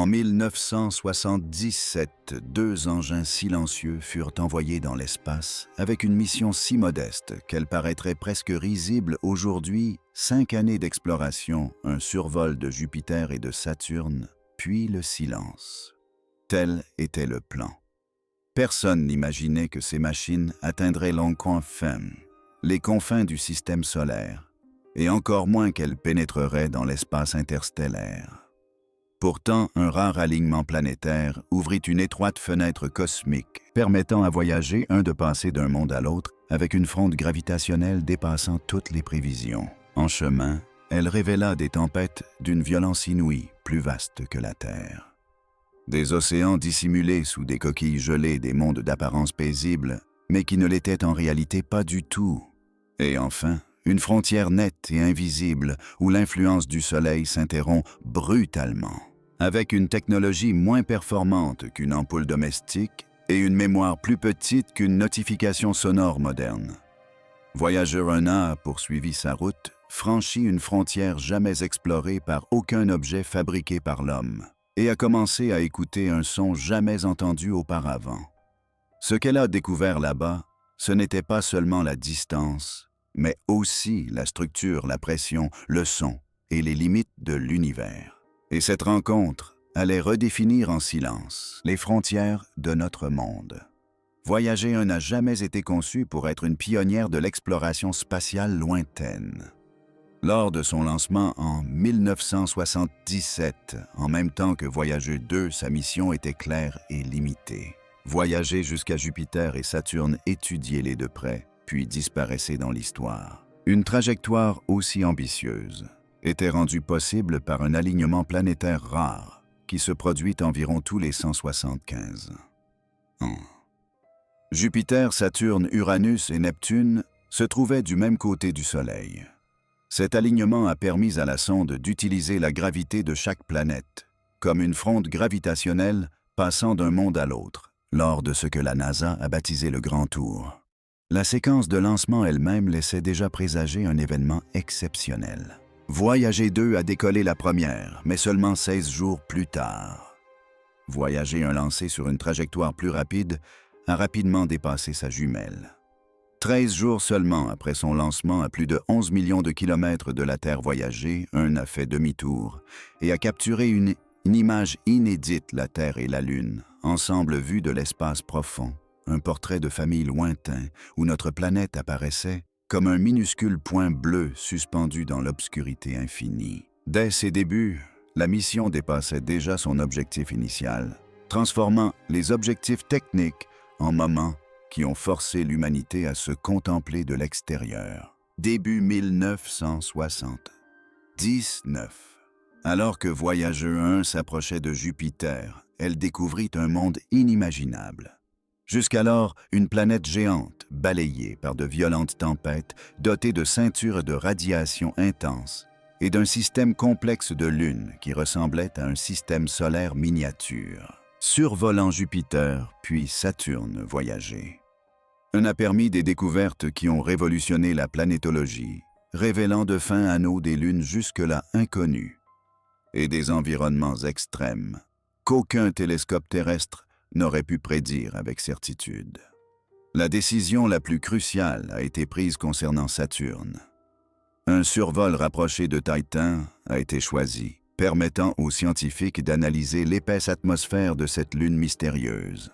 En 1977, deux engins silencieux furent envoyés dans l'espace avec une mission si modeste qu'elle paraîtrait presque risible aujourd'hui. 5 années d'exploration, un survol de Jupiter et de Saturne, puis le silence. Tel était le plan. Personne n'imaginait que ces machines atteindraient l'enconfin, les confins du système solaire, et encore moins qu'elles pénétreraient dans l'espace interstellaire. Pourtant, un rare alignement planétaire ouvrit une étroite fenêtre cosmique, permettant à voyager de passer d'un monde à l'autre avec une fronde gravitationnelle dépassant toutes les prévisions. En chemin, elle révéla des tempêtes d'une violence inouïe, plus vastes que la Terre. Des océans dissimulés sous des coquilles gelées, des mondes d'apparence paisible, mais qui ne l'étaient en réalité pas du tout. Et enfin, une frontière nette et invisible où l'influence du Soleil s'interrompt brutalement. Avec une technologie moins performante qu'une ampoule domestique et une mémoire plus petite qu'une notification sonore moderne. Voyager 1A a poursuivi sa route, franchi une frontière jamais explorée par aucun objet fabriqué par l'homme, et a commencé à écouter un son jamais entendu auparavant. Ce qu'elle a découvert là-bas, ce n'était pas seulement la distance, mais aussi la structure, la pression, le son et les limites de l'univers. Et cette rencontre allait redéfinir en silence les frontières de notre monde. Voyager 1 n'a jamais été conçu pour être une pionnière de l'exploration spatiale lointaine. Lors de son lancement en 1977, en même temps que Voyager 2, sa mission était claire et limitée. Voyager jusqu'à Jupiter et Saturne, étudier-les de près, puis disparaissait dans l'histoire. Une trajectoire aussi ambitieuse était rendue possible par un alignement planétaire rare qui se produit environ tous les 175 ans. Jupiter, Saturne, Uranus et Neptune se trouvaient du même côté du Soleil. Cet alignement a permis à la sonde d'utiliser la gravité de chaque planète, comme une fronde gravitationnelle passant d'un monde à l'autre, lors de ce que la NASA a baptisé le Grand Tour. La séquence de lancement elle-même laissait déjà présager un événement exceptionnel. Voyager 2 a décollé la première, mais seulement 16 jours plus tard. Voyager 1 lancé sur une trajectoire plus rapide a rapidement dépassé sa jumelle. 13 jours seulement après son lancement à plus de 11 millions de kilomètres de la Terre, Voyager 1 a fait demi-tour et a capturé une image inédite, la Terre et la Lune, ensemble vus de l'espace profond, un portrait de famille lointain où notre planète apparaissait comme un minuscule point bleu suspendu dans l'obscurité infinie. Dès ses débuts, la mission dépassait déjà son objectif initial, transformant les objectifs techniques en moments qui ont forcé l'humanité à se contempler de l'extérieur. Début 1979. Alors que Voyager 1 s'approchait de Jupiter, elle découvrit un monde inimaginable. Jusqu'alors, une planète géante, balayée par de violentes tempêtes, dotée de ceintures de radiation intense et d'un système complexe de lunes qui ressemblait à un système solaire miniature. Survolant Jupiter, puis Saturne, Voyager 1 a permis des découvertes qui ont révolutionné la planétologie, révélant de fins anneaux des lunes jusque-là inconnues et des environnements extrêmes qu'aucun télescope terrestre n'aurait pu prédire avec certitude. La décision la plus cruciale a été prise concernant Saturne. Un survol rapproché de Titan a été choisi, permettant aux scientifiques d'analyser l'épaisse atmosphère de cette lune mystérieuse.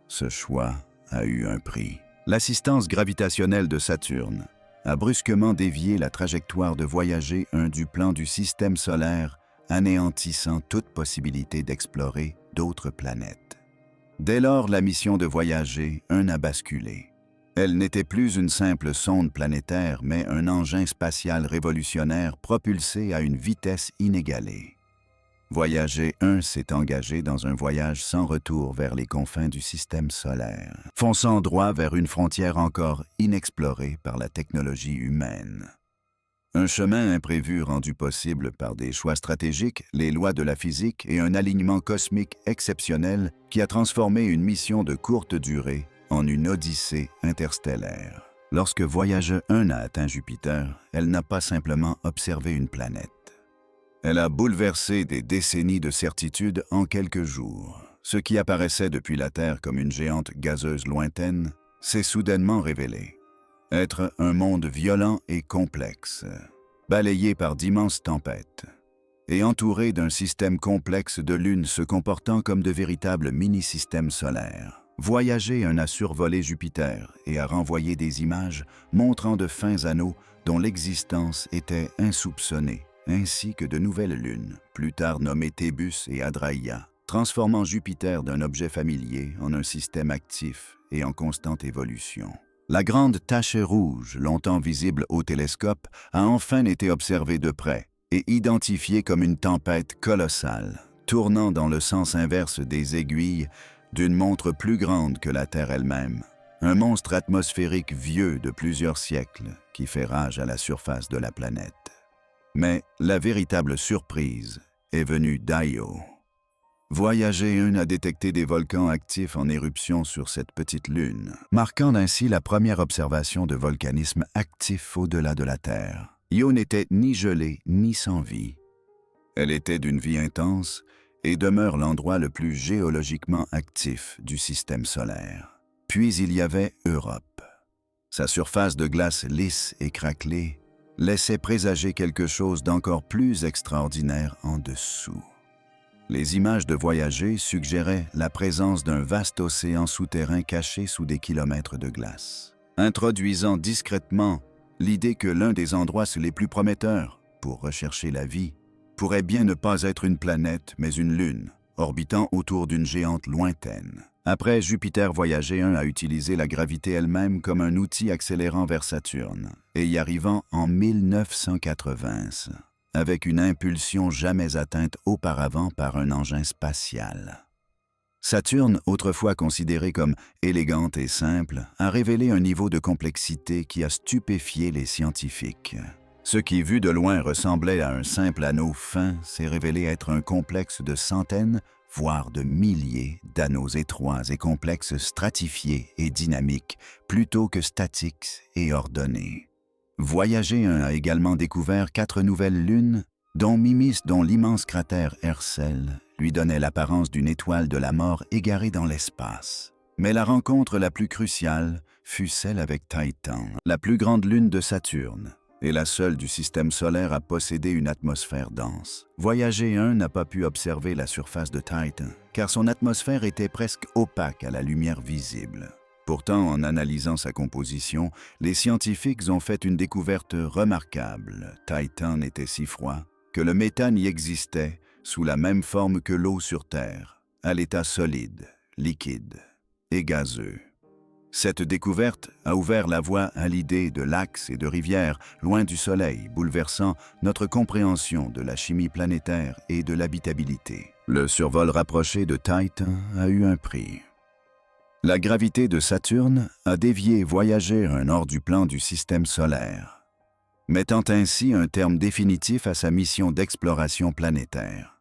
Ce choix a eu un prix. L'assistance gravitationnelle de Saturne a brusquement dévié la trajectoire de Voyager 1 du plan du système solaire, anéantissant toute possibilité d'explorer d'autres planètes. Dès lors, la mission de Voyager 1 a basculé. Elle n'était plus une simple sonde planétaire, mais un engin spatial révolutionnaire propulsé à une vitesse inégalée. Voyager 1 s'est engagé dans un voyage sans retour vers les confins du système solaire, fonçant droit vers une frontière encore inexplorée par la technologie humaine. Un chemin imprévu rendu possible par des choix stratégiques, les lois de la physique et un alignement cosmique exceptionnel qui a transformé une mission de courte durée en une odyssée interstellaire. Lorsque Voyager 1 a atteint Jupiter, elle n'a pas simplement observé une planète. Elle a bouleversé des décennies de certitude en quelques jours. Ce qui apparaissait depuis la Terre comme une géante gazeuse lointaine s'est soudainement révélé être un monde violent et complexe, balayé par d'immenses tempêtes et entouré d'un système complexe de lunes se comportant comme de véritables mini-systèmes solaires. Voyager a survolé Jupiter et a renvoyé des images montrant de fins anneaux dont l'existence était insoupçonnée, ainsi que de nouvelles lunes, plus tard nommées Thébus et Adraia, transformant Jupiter d'un objet familier en un système actif et en constante évolution. La grande tache rouge, longtemps visible au télescope, a enfin été observée de près et identifiée comme une tempête colossale, tournant dans le sens inverse des aiguilles d'une montre plus grande que la Terre elle-même. Un monstre atmosphérique vieux de plusieurs siècles qui fait rage à la surface de la planète. Mais la véritable surprise est venue d'Io. Voyager 1 a détecté des volcans actifs en éruption sur cette petite lune, marquant ainsi la première observation de volcanisme actif au-delà de la Terre. Io n'était ni gelée ni sans vie. Elle était d'une vie intense et demeure l'endroit le plus géologiquement actif du système solaire. Puis il y avait Europe. Sa surface de glace lisse et craquelée laissait présager quelque chose d'encore plus extraordinaire en dessous. Les images de voyager suggéraient la présence d'un vaste océan souterrain caché sous des kilomètres de glace, introduisant discrètement l'idée que l'un des endroits les plus prometteurs pour rechercher la vie pourrait bien ne pas être une planète, mais une lune, orbitant autour d'une géante lointaine. Après, Jupiter Voyager 1 a utilisé la gravité elle-même comme un outil accélérant vers Saturne, et y arrivant en 1980, avec une impulsion jamais atteinte auparavant par un engin spatial. Saturne, autrefois considérée comme élégante et simple, a révélé un niveau de complexité qui a stupéfié les scientifiques. Ce qui, vu de loin, ressemblait à un simple anneau fin, s'est révélé être un complexe de centaines, voire de milliers d'anneaux étroits et complexes stratifiés et dynamiques, plutôt que statiques et ordonnés. Voyager 1 a également découvert 4 nouvelles lunes, dont Mimis, dont l'immense cratère Herschel lui donnait l'apparence d'une étoile de la mort égarée dans l'espace. Mais la rencontre la plus cruciale fut celle avec Titan, la plus grande lune de Saturne, et la seule du système solaire à posséder une atmosphère dense. Voyager 1 n'a pas pu observer la surface de Titan, car son atmosphère était presque opaque à la lumière visible. Pourtant, en analysant sa composition, les scientifiques ont fait une découverte remarquable. Titan était si froid que le méthane y existait sous la même forme que l'eau sur Terre, à l'état solide, liquide et gazeux. Cette découverte a ouvert la voie à l'idée de lacs et de rivières loin du Soleil, bouleversant notre compréhension de la chimie planétaire et de l'habitabilité. Le survol rapproché de Titan a eu un prix. La gravité de Saturne a dévié Voyager 1 hors du plan du système solaire, mettant ainsi un terme définitif à sa mission d'exploration planétaire.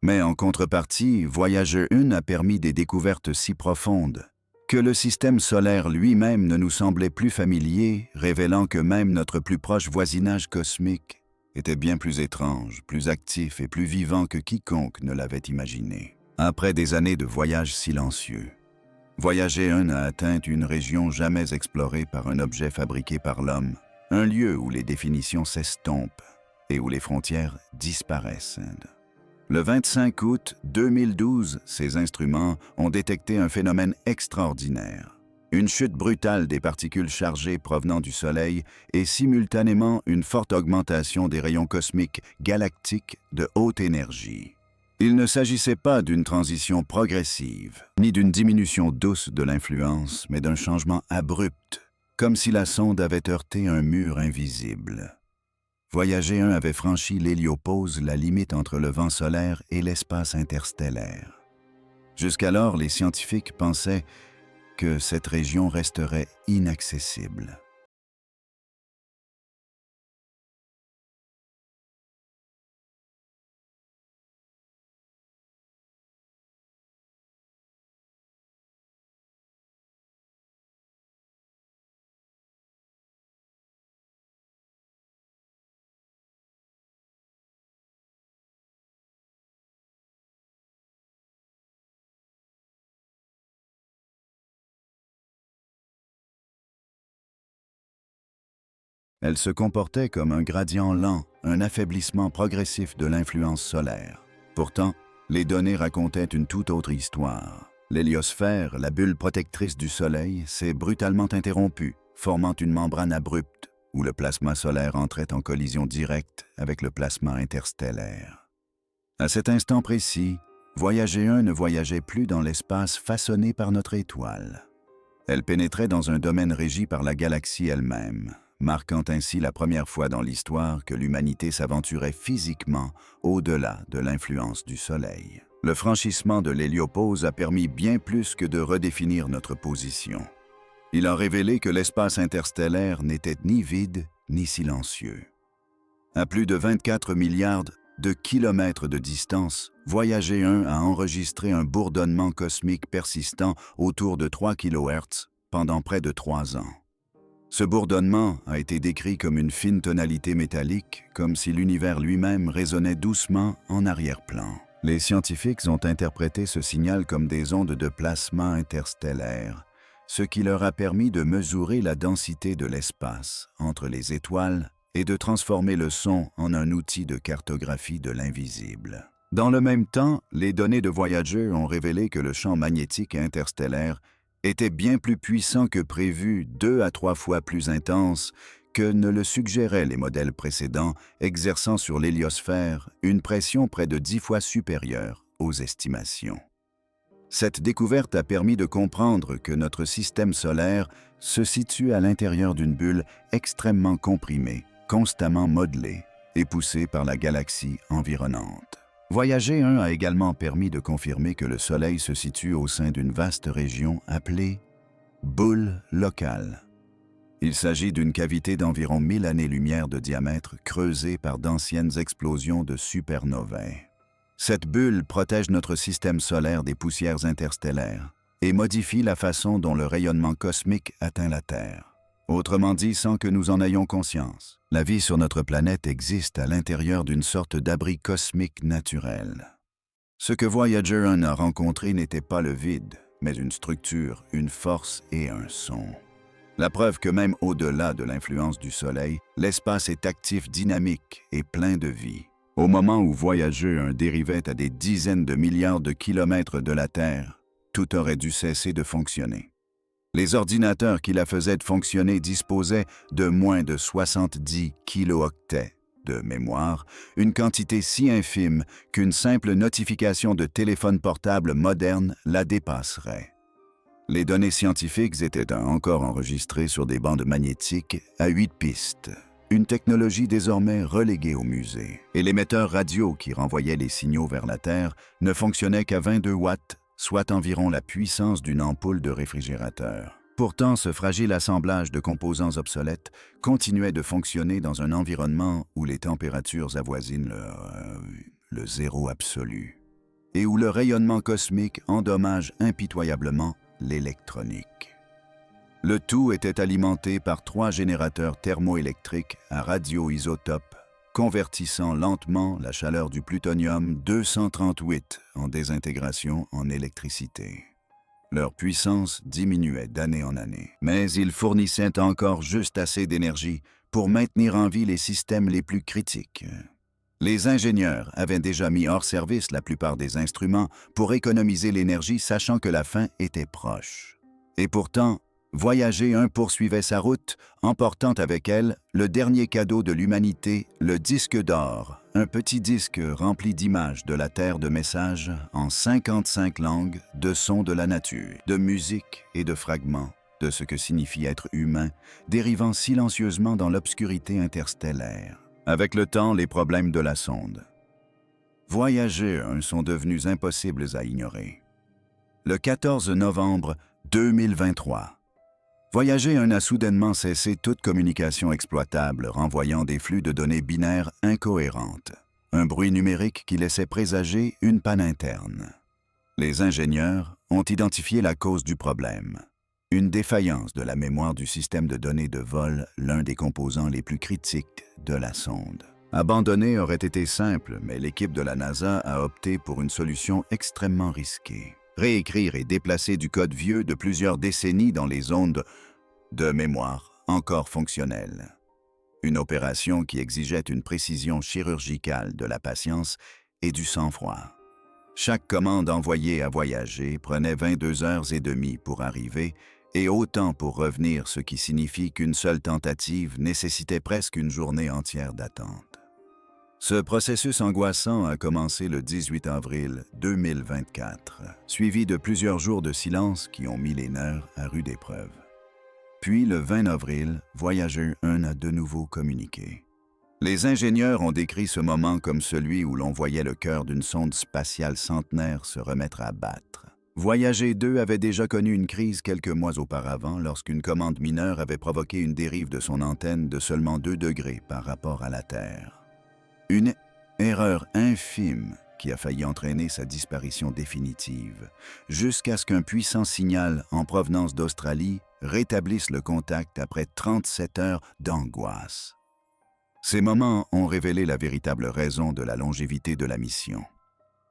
Mais en contrepartie, Voyager 1 a permis des découvertes si profondes que le système solaire lui-même ne nous semblait plus familier, révélant que même notre plus proche voisinage cosmique était bien plus étrange, plus actif et plus vivant que quiconque ne l'avait imaginé. Après des années de voyages silencieux, Voyager 1 a atteint une région jamais explorée par un objet fabriqué par l'homme, un lieu où les définitions s'estompent et où les frontières disparaissent. Le 25 août 2012, ces instruments ont détecté un phénomène extraordinaire. Une chute brutale des particules chargées provenant du Soleil et simultanément une forte augmentation des rayons cosmiques galactiques de haute énergie. Il ne s'agissait pas d'une transition progressive, ni d'une diminution douce de l'influence, mais d'un changement abrupt, comme si la sonde avait heurté un mur invisible. Voyager 1 avait franchi l'héliopause, la limite entre le vent solaire et l'espace interstellaire. Jusqu'alors, les scientifiques pensaient que cette région resterait inaccessible. Elle se comportait comme un gradient lent, un affaiblissement progressif de l'influence solaire. Pourtant, les données racontaient une toute autre histoire. L'héliosphère, la bulle protectrice du Soleil, s'est brutalement interrompue, formant une membrane abrupte où le plasma solaire entrait en collision directe avec le plasma interstellaire. À cet instant précis, Voyager 1 ne voyageait plus dans l'espace façonné par notre étoile. Elle pénétrait dans un domaine régi par la galaxie elle-même, marquant ainsi la première fois dans l'histoire que l'humanité s'aventurait physiquement au-delà de l'influence du Soleil. Le franchissement de l'héliopause a permis bien plus que de redéfinir notre position. Il a révélé que l'espace interstellaire n'était ni vide ni silencieux. À plus de 24 milliards de kilomètres de distance, Voyager 1 a enregistré un bourdonnement cosmique persistant autour de 3 kHz pendant près de 3 ans. Ce bourdonnement a été décrit comme une fine tonalité métallique, comme si l'univers lui-même résonnait doucement en arrière-plan. Les scientifiques ont interprété ce signal comme des ondes de plasma interstellaire, ce qui leur a permis de mesurer la densité de l'espace entre les étoiles et de transformer le son en un outil de cartographie de l'invisible. Dans le même temps, les données de Voyager ont révélé que le champ magnétique interstellaire était bien plus puissant que prévu, 2 à 3 fois plus intense que ne le suggéraient les modèles précédents, exerçant sur l'héliosphère une pression près de 10 fois supérieure aux estimations. Cette découverte a permis de comprendre que notre système solaire se situe à l'intérieur d'une bulle extrêmement comprimée, constamment modelée et poussée par la galaxie environnante. Voyager 1 a également permis de confirmer que le Soleil se situe au sein d'une vaste région appelée boule locale. Il s'agit d'une cavité d'environ 1000 années-lumière de diamètre creusée par d'anciennes explosions de supernovae. Cette bulle protège notre système solaire des poussières interstellaires et modifie la façon dont le rayonnement cosmique atteint la Terre. Autrement dit, sans que nous en ayons conscience, la vie sur notre planète existe à l'intérieur d'une sorte d'abri cosmique naturel. Ce que Voyager 1 a rencontré n'était pas le vide, mais une structure, une force et un son. La preuve que même au-delà de l'influence du Soleil, l'espace est actif, dynamique et plein de vie. Au moment où Voyager 1 dérivait à des dizaines de milliards de kilomètres de la Terre, tout aurait dû cesser de fonctionner. Les ordinateurs qui la faisaient fonctionner disposaient de moins de 70 kilooctets de mémoire, une quantité si infime qu'une simple notification de téléphone portable moderne la dépasserait. Les données scientifiques étaient encore enregistrées sur des bandes magnétiques à 8 pistes, une technologie désormais reléguée au musée. Et l'émetteur radio qui renvoyait les signaux vers la Terre ne fonctionnait qu'à 22 watts, soit environ la puissance d'une ampoule de réfrigérateur. Pourtant, ce fragile assemblage de composants obsolètes continuait de fonctionner dans un environnement où les températures avoisinent le zéro absolu et où le rayonnement cosmique endommage impitoyablement l'électronique. Le tout était alimenté par 3 générateurs thermoélectriques à radioisotopes, convertissant lentement la chaleur du plutonium-238 en désintégration en électricité. Leur puissance diminuait d'année en année, mais ils fournissaient encore juste assez d'énergie pour maintenir en vie les systèmes les plus critiques. Les ingénieurs avaient déjà mis hors service la plupart des instruments pour économiser l'énergie, sachant que la fin était proche. Et pourtant, Voyager 1 poursuivait sa route, emportant avec elle le dernier cadeau de l'humanité, le disque d'or, un petit disque rempli d'images de la Terre, de messages en 55 langues, de sons de la nature, de musique et de fragments de ce que signifie être humain, dérivant silencieusement dans l'obscurité interstellaire. Avec le temps, les problèmes de la sonde. Voyager 1 sont devenus impossibles à ignorer. Le 14 novembre 2023, Voyager 1 a soudainement cessé toute communication exploitable, renvoyant des flux de données binaires incohérentes, un bruit numérique qui laissait présager une panne interne. Les ingénieurs ont identifié la cause du problème, une défaillance de la mémoire du système de données de vol, l'un des composants les plus critiques de la sonde. Abandonner aurait été simple, mais l'équipe de la NASA a opté pour une solution extrêmement risquée. Réécrire et déplacer du code vieux de plusieurs décennies dans les ondes de mémoire encore fonctionnelles. Une opération qui exigeait une précision chirurgicale, de la patience et du sang-froid. Chaque commande envoyée à voyager prenait 22 heures et demie pour arriver et autant pour revenir, ce qui signifie qu'une seule tentative nécessitait presque une journée entière d'attente. Ce processus angoissant a commencé le 18 avril 2024, suivi de plusieurs jours de silence qui ont mis les nerfs à rude épreuve. Puis, le 20 avril, Voyager 1 a de nouveau communiqué. Les ingénieurs ont décrit ce moment comme celui où l'on voyait le cœur d'une sonde spatiale centenaire se remettre à battre. Voyager 2 avait déjà connu une crise quelques mois auparavant lorsqu'une commande mineure avait provoqué une dérive de son antenne de seulement 2 degrés par rapport à la Terre. Une erreur infime qui a failli entraîner sa disparition définitive, jusqu'à ce qu'un puissant signal en provenance d'Australie rétablisse le contact après 37 heures d'angoisse. Ces moments ont révélé la véritable raison de la longévité de la mission.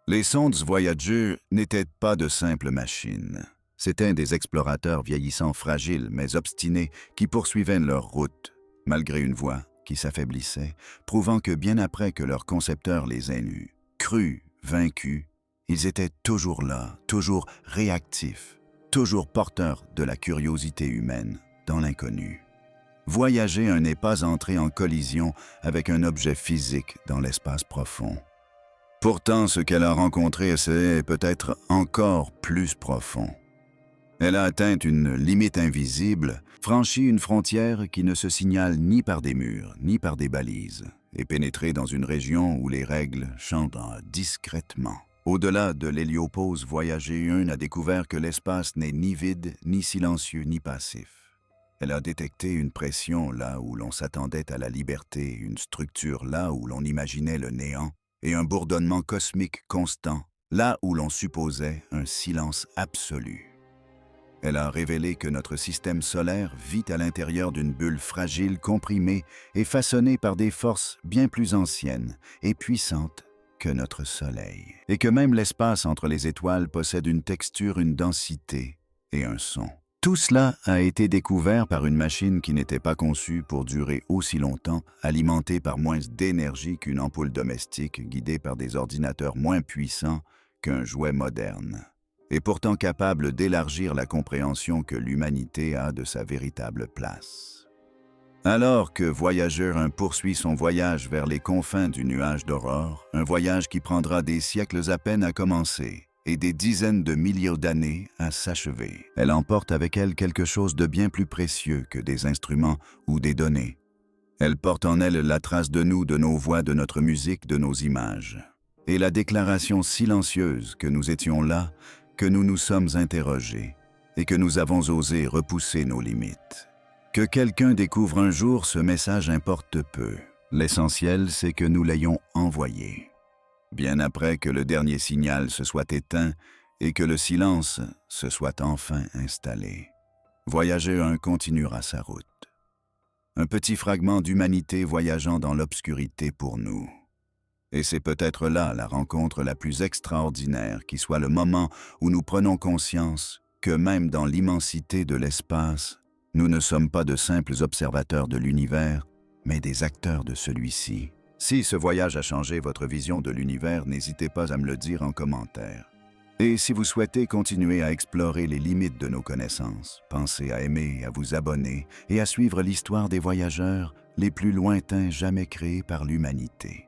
Les sondes Voyager n'étaient pas de simples machines. C'étaient des explorateurs vieillissants fragiles mais obstinés qui poursuivaient leur route, malgré une voix qui s'affaiblissait, prouvant que bien après que leurs concepteurs les aient crus, vaincus, ils étaient toujours là, toujours réactifs, toujours porteurs de la curiosité humaine dans l'inconnu. Voyager 1 n'est pas entré en collision avec un objet physique dans l'espace profond. Pourtant, ce qu'elle a rencontré, c'est peut-être encore plus profond. Elle a atteint une limite invisible, franchi une frontière qui ne se signale ni par des murs, ni par des balises, et pénétré dans une région où les règles chantent discrètement. Au-delà de l'héliopause, Voyager 1 a découvert que l'espace n'est ni vide, ni silencieux, ni passif. Elle a détecté une pression là où l'on s'attendait à la liberté, une structure là où l'on imaginait le néant, et un bourdonnement cosmique constant, là où l'on supposait un silence absolu. Elle a révélé que notre système solaire vit à l'intérieur d'une bulle fragile, comprimée et façonnée par des forces bien plus anciennes et puissantes que notre Soleil, et que même l'espace entre les étoiles possède une texture, une densité et un son. Tout cela a été découvert par une machine qui n'était pas conçue pour durer aussi longtemps, alimentée par moins d'énergie qu'une ampoule domestique, guidée par des ordinateurs moins puissants qu'un jouet moderne, et pourtant capable d'élargir la compréhension que l'humanité a de sa véritable place. Alors que Voyager 1 poursuit son voyage vers les confins du nuage d'aurore, un voyage qui prendra des siècles à peine à commencer, et des dizaines de milliers d'années à s'achever. Elle emporte avec elle quelque chose de bien plus précieux que des instruments ou des données. Elle porte en elle la trace de nous, de nos voix, de notre musique, de nos images. Et la déclaration silencieuse que nous étions là, que nous nous sommes interrogés et que nous avons osé repousser nos limites. Que quelqu'un découvre un jour ce message importe peu. L'essentiel, c'est que nous l'ayons envoyé. Bien après que le dernier signal se soit éteint et que le silence se soit enfin installé, Voyager 1 continuera sa route. Un petit fragment d'humanité voyageant dans l'obscurité pour nous. Et c'est peut-être là la rencontre la plus extraordinaire qui soit le moment où nous prenons conscience que même dans l'immensité de l'espace, nous ne sommes pas de simples observateurs de l'univers, mais des acteurs de celui-ci. Si ce voyage a changé votre vision de l'univers, n'hésitez pas à me le dire en commentaire. Et si vous souhaitez continuer à explorer les limites de nos connaissances, pensez à aimer, à vous abonner et à suivre l'histoire des voyageurs les plus lointains jamais créés par l'humanité.